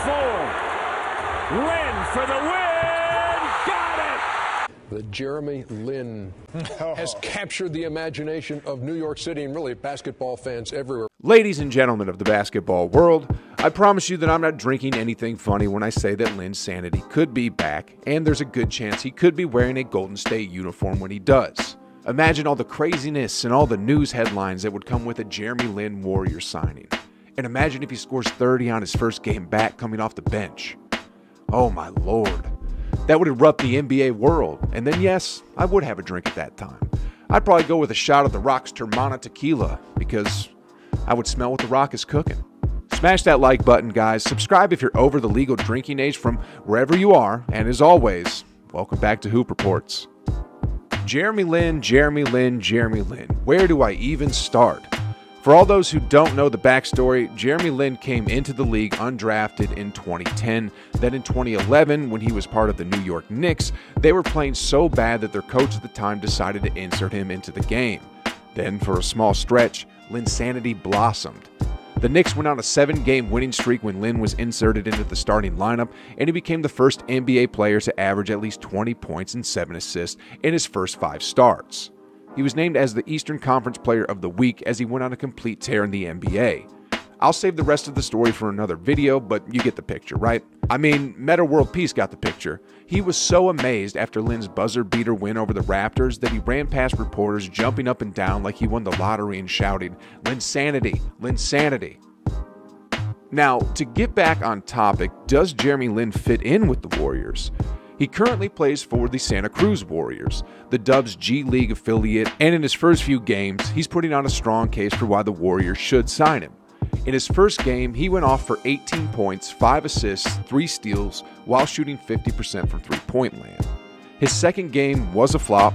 full. Lin for the win. Got it. The Jeremy Lin has captured the imagination of New York City and really basketball fans everywhere. Ladies and gentlemen of the basketball world, I promise you that I'm not drinking anything funny when I say that Linsanity could be back, and there's a good chance he could be wearing a Golden State uniform when he does. Imagine all the craziness and all the news headlines that would come with a Jeremy Lin Warriors signing. And imagine if he scores 30 on his first game back coming off the bench. Oh my lord. That would erupt the NBA world, and then yes, I would have a drink at that time. I'd probably go with a shot of the Rock's Termana tequila, because I would smell what the Rock is cooking. Smash that like button, guys. Subscribe if you're over the legal drinking age from wherever you are, and as always, welcome back to Hoop Reports. Jeremy Lin, Jeremy Lin, Jeremy Lin. Where do I even start? For all those who don't know the backstory, Jeremy Lin came into the league undrafted in 2010. Then in 2011, when he was part of the New York Knicks, they were playing so bad that their coach at the time decided to insert him into the game. Then, for a small stretch, Linsanity blossomed. The Knicks went on a 7-game winning streak when Lin was inserted into the starting lineup, and he became the first NBA player to average at least 20 points and 7 assists in his first 5 starts. He was named as the Eastern Conference Player of the Week as he went on a complete tear in the NBA. I'll save the rest of the story for another video, but you get the picture, right? I mean, Meta World Peace got the picture. He was so amazed after Lin's buzzer beater win over the Raptors that he ran past reporters jumping up and down like he won the lottery and shouting, "Linsanity, Linsanity." Now, to get back on topic, does Jeremy Lin fit in with the Warriors? He currently plays for the Santa Cruz Warriors, the Dubs G League affiliate, and in his first few games, he's putting on a strong case for why the Warriors should sign him. In his first game, he went off for 18 points, 5 assists, 3 steals, while shooting 50% from three-point land. His second game was a flop.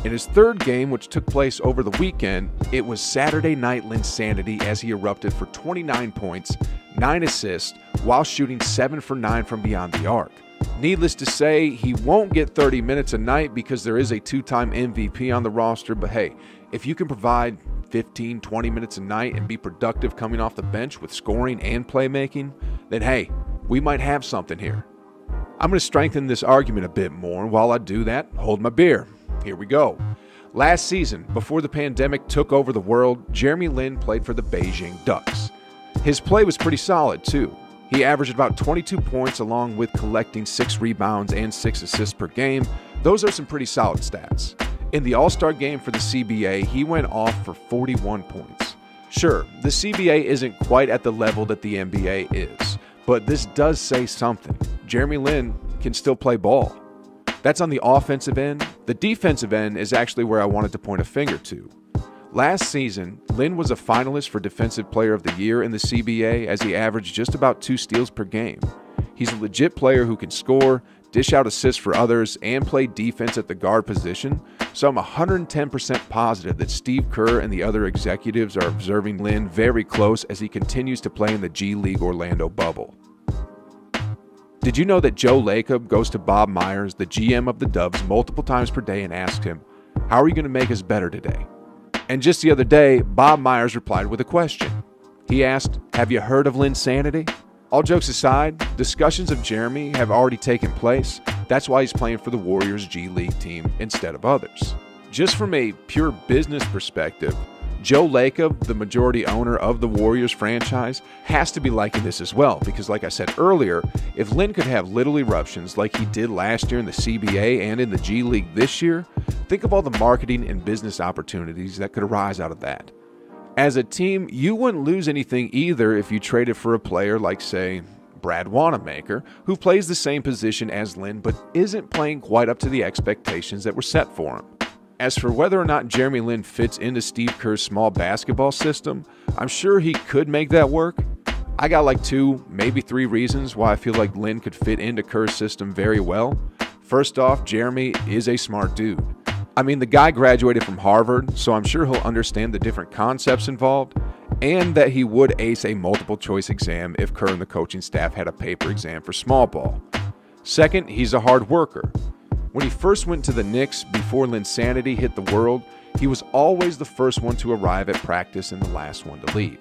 In his third game, which took place over the weekend, it was Saturday Night Linsanity as he erupted for 29 points, 9 assists, while shooting 7 for 9 from beyond the arc. Needless to say, he won't get 30 minutes a night because there is a 2-time MVP on the roster, but hey, if you can provide 15, 20 minutes a night and be productive coming off the bench with scoring and playmaking, then hey, we might have something here. I'm going to strengthen this argument a bit more. While I do that, hold my beer. Here we go. Last season, before the pandemic took over the world, Jeremy Lin played for the Beijing Ducks. His play was pretty solid too. He averaged about 22 points along with collecting 6 rebounds and 6 assists per game. Those are some pretty solid stats. In the All-Star game for the CBA, he went off for 41 points. Sure, the CBA isn't quite at the level that the NBA is, but this does say something. Jeremy Lin can still play ball. That's on the offensive end. The defensive end is actually where I wanted to point a finger to. Last season, Lin was a finalist for Defensive Player of the Year in the CBA as he averaged just about 2 steals per game. He's a legit player who can score, dish out assists for others, and play defense at the guard position, so I'm 110% positive that Steve Kerr and the other executives are observing Lin very close as he continues to play in the G League Orlando bubble. Did you know that Joe Lacob goes to Bob Myers, the GM of the Dubs, multiple times per day and asks him, "How are you going to make us better today?" And just the other day, Bob Myers replied with a question. He asked, "Have you heard of Linsanity?" All jokes aside, discussions of Jeremy have already taken place. That's why he's playing for the Warriors G League team instead of others. Just from a pure business perspective, Joe Lacob, the majority owner of the Warriors franchise, has to be liking this as well because, like I said earlier, if Lin could have little eruptions like he did last year in the CBA and in the G League this year, think of all the marketing and business opportunities that could arise out of that. As a team, you wouldn't lose anything either if you traded for a player like, say, Brad Wanamaker, who plays the same position as Lin but isn't playing quite up to the expectations that were set for him. As for whether or not Jeremy Lin fits into Steve Kerr's small basketball system, I'm sure he could make that work. I got like 2, maybe 3 reasons why I feel like Lin could fit into Kerr's system very well. First off, Jeremy is a smart dude. I mean, the guy graduated from Harvard, so I'm sure he'll understand the different concepts involved, and that he would ace a multiple choice exam if Kerr and the coaching staff had a paper exam for small ball. Second, he's a hard worker. When he first went to the Knicks before Linsanity hit the world, he was always the first one to arrive at practice and the last one to leave.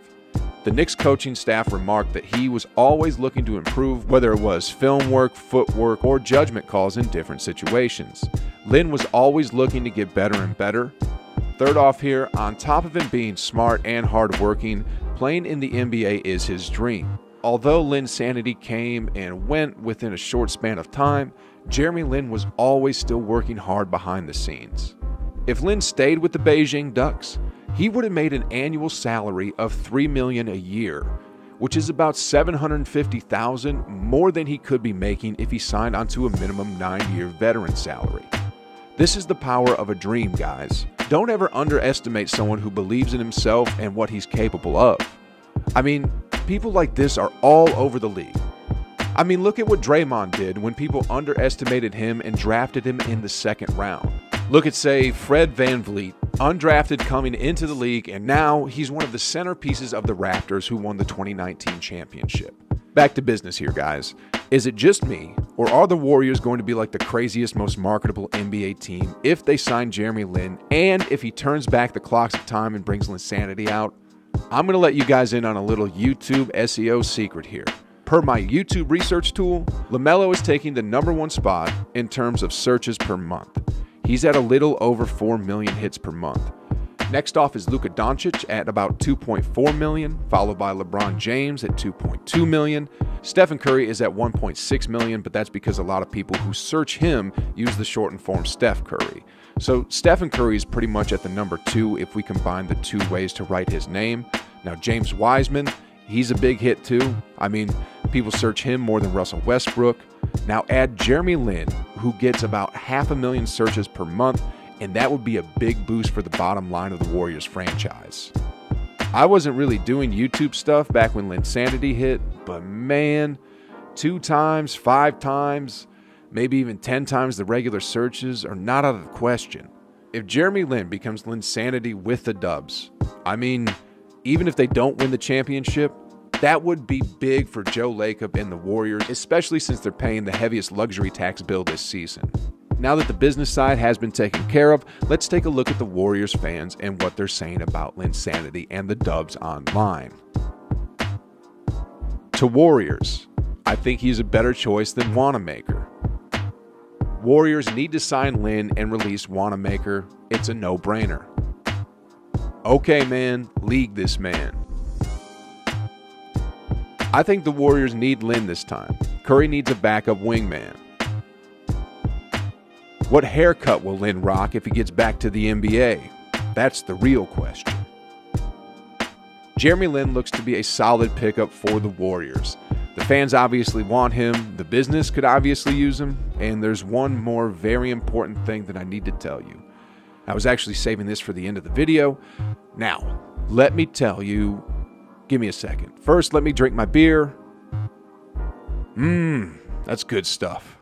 The Knicks coaching staff remarked that he was always looking to improve, whether it was film work, footwork, or judgment calls in different situations. Lin was always looking to get better and better. Third off here, on top of him being smart and hardworking, playing in the NBA is his dream. Although Linsanity came and went within a short span of time, Jeremy Lin was always still working hard behind the scenes. If Lin stayed with the Beijing Ducks, he would have made an annual salary of $3 million a year, which is about $750,000 more than he could be making if he signed onto a minimum 9-year veteran salary. This is the power of a dream, guys. Don't ever underestimate someone who believes in himself and what he's capable of. I mean, people like this are all over the league. I mean, look at what Draymond did when people underestimated him and drafted him in the second round. Look at, say, Fred VanVleet, undrafted coming into the league, and now he's one of the centerpieces of the Raptors who won the 2019 championship. Back to business here, guys. Is it just me, or are the Warriors going to be like the craziest, most marketable NBA team if they sign Jeremy Lin, and if he turns back the clocks of time and brings Linsanity out? I'm going to let you guys in on a little YouTube SEO secret here. Per my YouTube research tool, LaMelo is taking the #1 spot in terms of searches per month. He's at a little over 4 million hits per month. Next off is Luka Doncic at about 2.4 million, followed by LeBron James at 2.2 million. Stephen Curry is at 1.6 million, but that's because a lot of people who search him use the shortened form Steph Curry. So Stephen Curry is pretty much at the #2 if we combine the two ways to write his name. Now James Wiseman, he's a big hit too. I mean, people search him more than Russell Westbrook. Now add Jeremy Lin, who gets about 500,000 searches per month, and that would be a big boost for the bottom line of the Warriors franchise. I wasn't really doing YouTube stuff back when Linsanity hit, but man, 2 times, 5 times, maybe even 10 times the regular searches are not out of the question. If Jeremy Lin becomes Linsanity with the Dubs, I mean, even if they don't win the championship, that would be big for Joe Lacob and the Warriors, especially since they're paying the heaviest luxury tax bill this season. Now that the business side has been taken care of, let's take a look at the Warriors fans and what they're saying about Linsanity and the Dubs online. To Warriors, I think he's a better choice than Wanamaker. Warriors need to sign Lin and release Wanamaker. It's a no-brainer. Okay, man, league this man. I think the Warriors need Lin this time. Curry needs a backup wingman. What haircut will Lin rock if he gets back to the NBA? That's the real question. Jeremy Lin looks to be a solid pickup for the Warriors. The fans obviously want him, the business could obviously use him, and there's one more very important thing that I need to tell you. I was actually saving this for the end of the video. Now, let me tell you. Give me a second. First, let me drink my beer. That's good stuff.